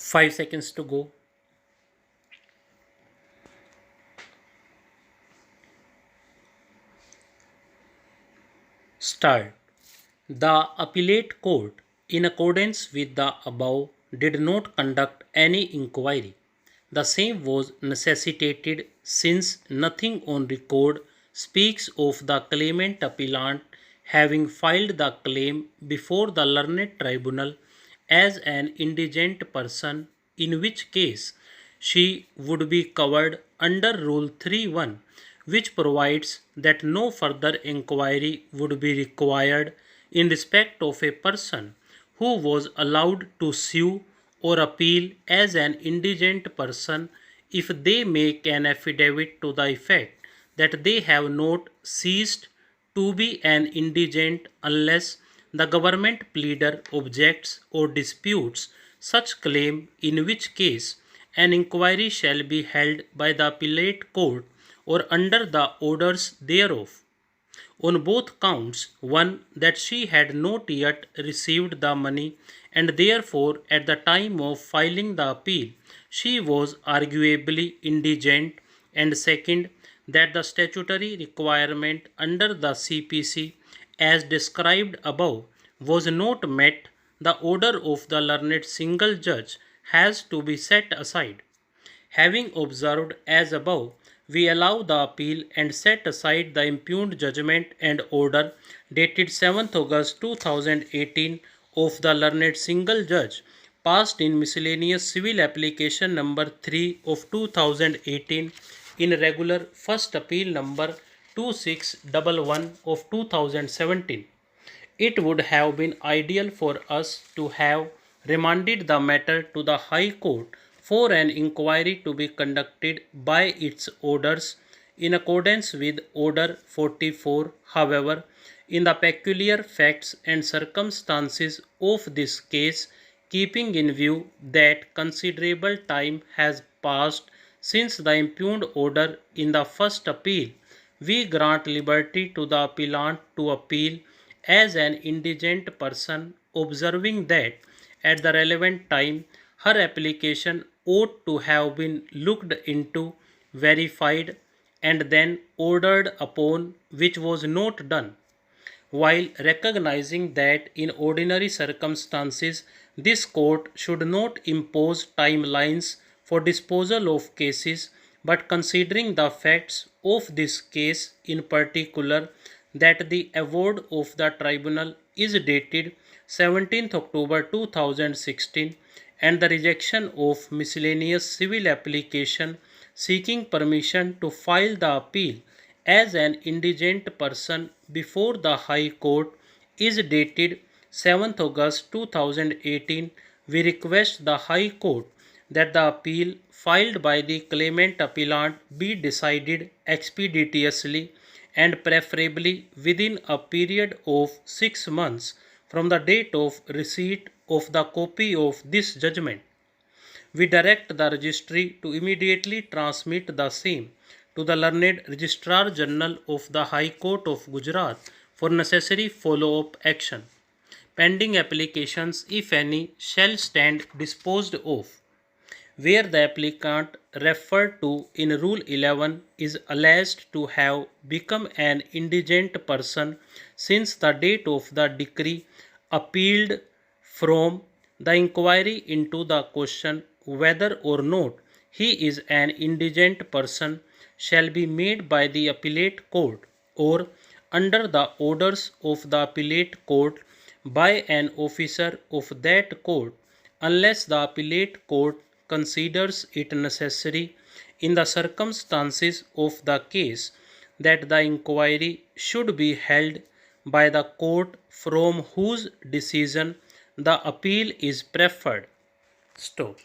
5 seconds to go. Start. The appellate court, in accordance with the above, did not conduct any inquiry. The same was necessitated since nothing on record speaks of the claimant appellant having filed the claim before the learned tribunal as an indigent person, in which case she would be covered under Rule 3.1, which provides that no further inquiry would be required in respect of a person who was allowed to sue or appeal as an indigent person if they make an affidavit to the effect that they have not ceased to be an indigent unless the government pleader objects or disputes such claim, in which case an inquiry shall be held by the appellate court or under the orders thereof. On both counts, one, that she had not yet received the money and therefore at the time of filing the appeal she was arguably indigent, and second, that the statutory requirement under the CPC as described above was not met, the order of the learned single judge has to be set aside. Having observed as above, we allow the appeal and set aside the impugned judgment and order dated 7th August 2018 of the learned single judge, passed in miscellaneous civil application number 3 of 2018 in regular first appeal number 2611 of 2017. It would have been ideal for us to have remanded the matter to the High Court for an inquiry to be conducted by its orders in accordance with Order 44. However, in the peculiar facts and circumstances of this case, keeping in view that considerable time has passed since the impugned order in the first appeal, we grant liberty to the appellant to appeal as an indigent person, observing that at the relevant time her application ought to have been looked into, verified, and then ordered upon, which was not done. While recognizing that in ordinary circumstances this court should not impose timelines for disposal of cases, but considering the facts of this case in particular, that the award of the tribunal is dated 17th October 2016 and the rejection of miscellaneous civil application seeking permission to file the appeal as an indigent person before the High Court is dated 7th August 2018, we request the High Court that the appeal filed by the claimant appellant be decided expeditiously and preferably within a period of 6 months from the date of receipt of the copy of this judgment. We direct the registry to immediately transmit the same to the learned Registrar General of the High Court of Gujarat for necessary follow-up action. Pending applications, if any, shall stand disposed of. Where the applicant referred to in Rule 11 is alleged to have become an indigent person since the date of the decree appealed from, the inquiry into the question whether or not he is an indigent person shall be made by the appellate court or under the orders of the appellate court by an officer of that court, unless the appellate court considers it necessary in the circumstances of the case that the inquiry should be held by the court from whose decision the appeal is preferred. Stop.